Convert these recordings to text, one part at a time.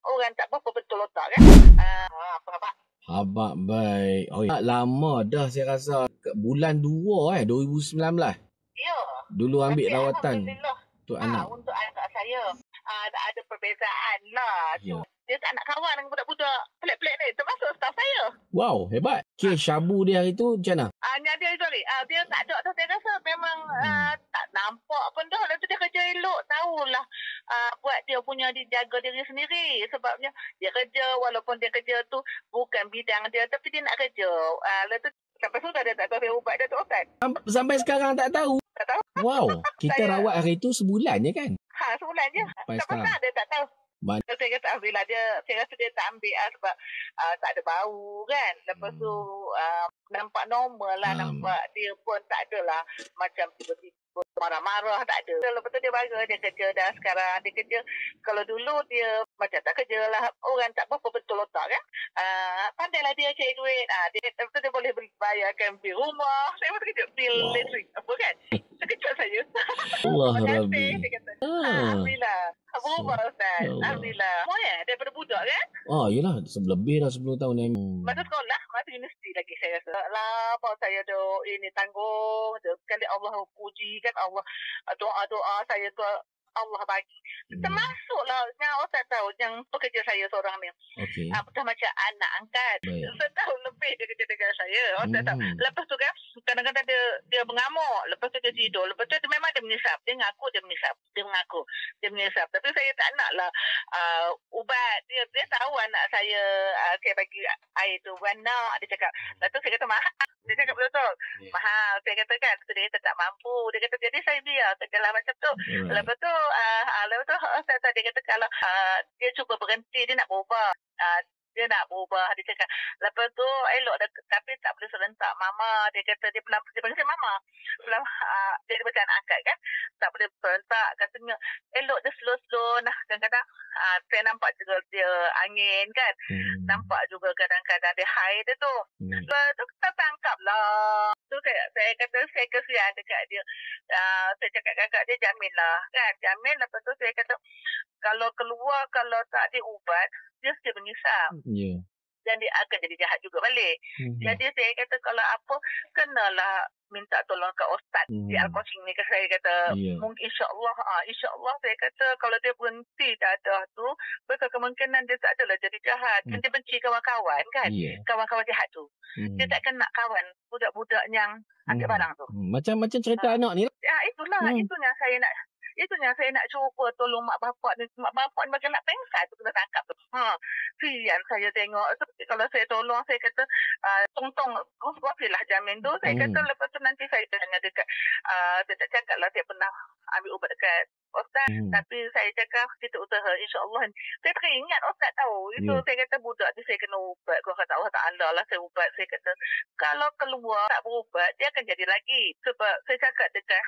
orang tak apa betul otak kan. Apa? Abang baik. Oh, lama dah saya rasa. Bulan 2 2019. Ya. Dulu ambil Tapi rawatan alhamdulillah. untuk anak. Untuk anak saya ada perbezaan lah. Ya. Dia tak nak kawan dengan budak-budak pelik-pelik ni. Termasuk staff saya. Wow, hebat. Kes syabu dia hari tu macam mana? Dia tak ada tu. Saya rasa memang tak nampak pun dah. Lepas tu dia kerja elok. Tahulah buat dia punya dijaga diri sendiri. Sebabnya dia kerja walaupun dia kerja tu bukan bidang dia. Tapi dia nak kerja. Lepas tu sampai sudah dia tak tahu saya ubat dia tu Ustaz. Sampai sekarang tak tahu? Tak tahu. Wow, kita rawat hari tu sebulan je kan? Sebulan je. Sampai Tak sekarang. pernah dia tak tahu. Saya kata alhamdulillah saya rasa dia tak ambil sebab tak ada bau kan. Lepas tu nampak normal lah. Nampak dia pun tak adalah macam tiba-tiba marah-marah, tak ada. Lepas tu dia bangga, dia kerja dah sekarang. Dia kerja, kalau dulu dia macam tak kerja lah. Orang tak apa betul otak kan. Pandailah dia cari duit. Lepas tu dia boleh bayarkan bil rumah. Saya pun terkejut bil listrik. Apa kan? Terkejut saya. Allah Rabbi. Rabbi. Dia kata, alhamdulillah. Berubah Ustaz. Alhamdulillah. Semua daripada budak kan? Yelah, lebih dah 10 tahun ni. Masa sekolah, masa universiti lagi saya rasa. Lama saya ada ini tanggung. Sekali Allah puji kan Allah. Doa-doa saya tu Allah bagi. Termasuklah yang Ustaz tahu, yang pekerja saya seorang ni. Okay. Dah macam anak angkat. Setahun lebih dia kerja dengan saya. Ustaz tahu. Lepas tu kan, kadang-kadang dia mengamuk. Lepas tu dia tidur. Lepas tu memang dia menyesap. Dia ngaku dia menyesap. Dia menyesap. Tapi saya tak nak lah ubat. Dia tahu anak saya, saya bagi air tu warna. Dia cakap. Lepas tu saya kata mahal. Dia cakap betul. Mahal. Saya kata kan. Dia kata tak mampu. Dia kata jadi saya biar. Katalah macam tu. Lepas tu dia kata kalau dia cuba berhenti, dia nak berubah. Dia cakap lepas tu elok dah, tapi tak boleh serentak mama. Dia kata dia panggil saya mama. Dia macam anak angkat kan, tak boleh serentak. Katanya elok dia slow-slow. Kadang-kadang saya nampak juga dia angin kan. Nampak juga kadang-kadang dia high dia tu. Lepas tu kita tangkap lah. Tu saya kata saya kesian dekat dia. Saya cakap kakak dia jamin lah kan. Jamin. Lepas tu saya kata kalau keluar, kalau tak diubat, dia mesti menyesal. Dan dia akan jadi jahat juga balik. Jadi saya kata kalau apa, kenalah minta tolong ke Ustaz di Al-Coaching ni. Saya kata mungkin insyaAllah saya kata kalau dia berhenti dadah tu, maka kemungkinan dia tak adalah jadi jahat. Kan dia benci kawan-kawan kan. Kawan-kawan jahat tu. Dia takkan nak kawan budak-budak yang ambil barang tu. Macam cerita anak ni lah. Itulah. Itunya saya nak cuba tolong mak bapak ni. Mak bapak ni macam nak pengsan tu kena tangkap tu. Sian saya tengok. Kalau saya tolong, saya kata tong-tong lah jamin tu. Saya kata lepas tu nanti saya tanya dekat saya tak cakap lah saya pernah ambil ubat dekat Ustaz. Tapi saya cakap kita usaha insyaAllah. Saya teringat Ustaz tahu. Itu saya kata budak tu saya kena ubat. Kau kata Allah Ta'ala lah saya ubat. Saya kata kalau keluar tak berubat, dia akan jadi lagi. Sebab saya cakap dekat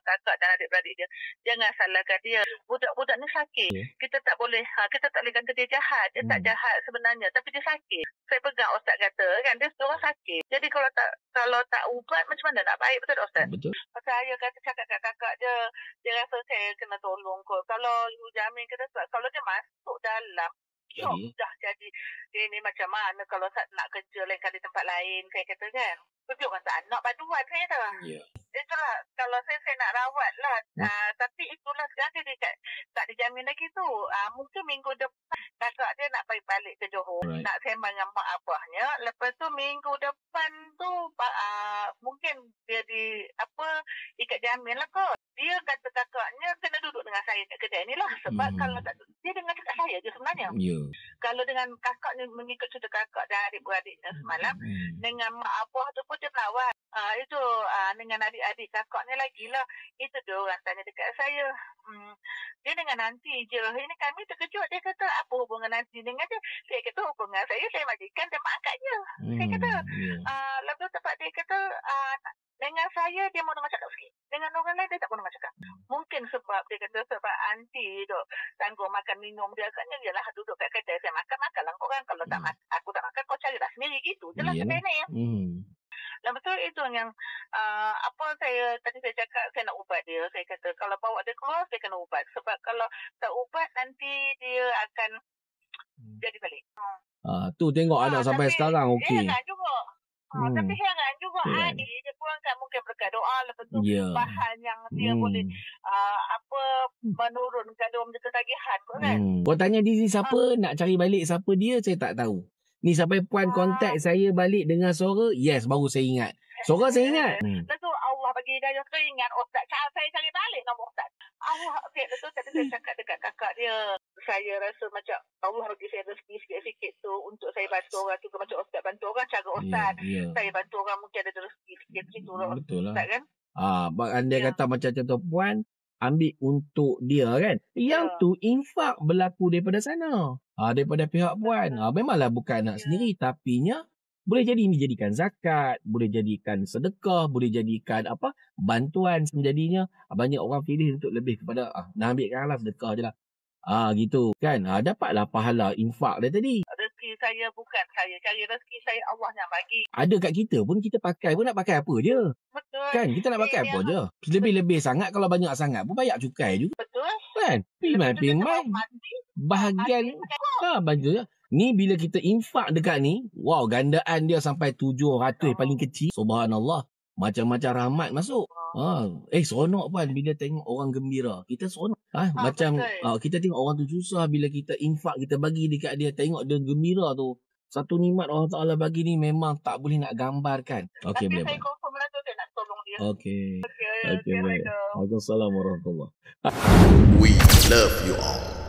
kakak dan adik-beradik dia, jangan salahkan dia. Budak-budak ni sakit. Kita tak boleh kata dia jahat. Dia tak jahat sebenarnya. Tapi dia sakit. Saya pegang Ustaz kata kan, dia seorang sakit. Jadi kalau tak ubat, macam mana nak baik? Betul Ustaz? Betul. Saya kata cakap kat kakak dia rasa saya kena tolong kot. Kalau you jamin kata kalau dia masuk dalam dah jadi dia ni macam mana kalau nak kerja lain kali tempat lain, saya kata kan. Betul kan tak nak bantuan saya kata. Itulah kalau saya nak rawat lah. Tapi itulah sekarang dia tak dijamin lagi tu. Mungkin minggu depan kakak dia nak balik ke Johor. Nak sembang dengan mak abahnya. Lepas tu minggu depan tu mungkin dia ikat jamin lah kot. Dia kata kakaknya kena duduk dengan saya kat kedai ni lah. Sebab kalau tak dia dengan kakak saya je sebenarnya. Kalau dengan kakaknya mengikut cerita kakak dan adik-beradiknya semalam, dengan mak abah tu pun dia melawan. Itu dengan adik-adik kakaknya lagi lah. Itu dia orang tanya dekat saya. Dia dengan nanti je. Ini kami terkejut. Dia kata apa hubungan nanti dengan dia? Saya kata hubungan saya majikan dan mak akaknya. Saya kata lepas tempat dia kata dengan saya dia mau dengar cakap sikit. Dengan orang lain dia tak mau dengar cakap. Mungkin sebab dia kata sebab anti tu tanggung makan minum dia katanya ialah duduk kat kedai saya makan lah korang. Kalau tak makan, aku tak makan kau carilah sendiri gitu. Jelas kedai ni ya. Lepas tu itu yang tadi saya cakap saya nak ubat dia. Saya kata kalau bawa dia keluar saya kena ubat. Sebab kalau tak ubat nanti dia akan jadi balik. Tu tengok anak sampai sekarang okey. Heran juga. Tapi heran juga dia pun kan mungkin berkat doa lepas tu bahan yang dia boleh menurunkan dia punya ketagihan pun kan. Kau tanya diri siapa nak cari balik siapa dia, saya tak tahu. Ni sampai puan kontak saya balik dengan suara, yes baru saya ingat. Suara saya ingat. Lepas tu Allah bagi hidayah teringat Ustaz. Saya cari balik nama Ustaz. Allah, lepas tu tadi saya cakap dekat kakak dia. Saya rasa macam Allah bagi saya rezeki sikit-sikit tu untuk saya bantu orang tu. Macam Ustaz bantu orang, cara Ustaz. Saya bantu orang mungkin ada rezeki sikit-sikit tu. Betul lah. Ustaz kan? Dia kata macam contoh puan, ambil untuk dia kan. Yang tu infak berlaku daripada sana. Daripada pihak puan. Memanglah bukan anak sendiri. Tapinya boleh jadi ini jadikan zakat, boleh jadikan sedekah, boleh jadikan bantuan menjadinya. Banyak orang pilih untuk lebih kepada nak ambilkan lah sedekah je lah. Gitu kan. Dapatlah pahala infak dia tadi. Rezeki saya bukan saya cari rezeki saya, Allah yang bagi. Ada kat kita pun kita pakai pun nak pakai apa je. Betul. Kan kita nak pakai apa je. Lebih-lebih sangat kalau banyak sangat pun bayar cukai juga. Betul. Kan? Pimai. Bahagian baju je. Ni bila kita infak dekat ni, wow gandaan dia sampai 700 paling kecil. Subhanallah. Macam-macam rahmat masuk. Seronok pun bila tengok orang gembira. Kita seronok. Macam kita tengok orang tu susah, bila kita infak, kita bagi dekat dia, tengok dia gembira tu. Satu nikmat Allah Ta'ala bagi ni memang tak boleh nak gambarkan. Okey, boleh. Saya confirm lah tu, saya nak tolong dia. Okey. Waalaikumsalam warahmatullahi. We love you all.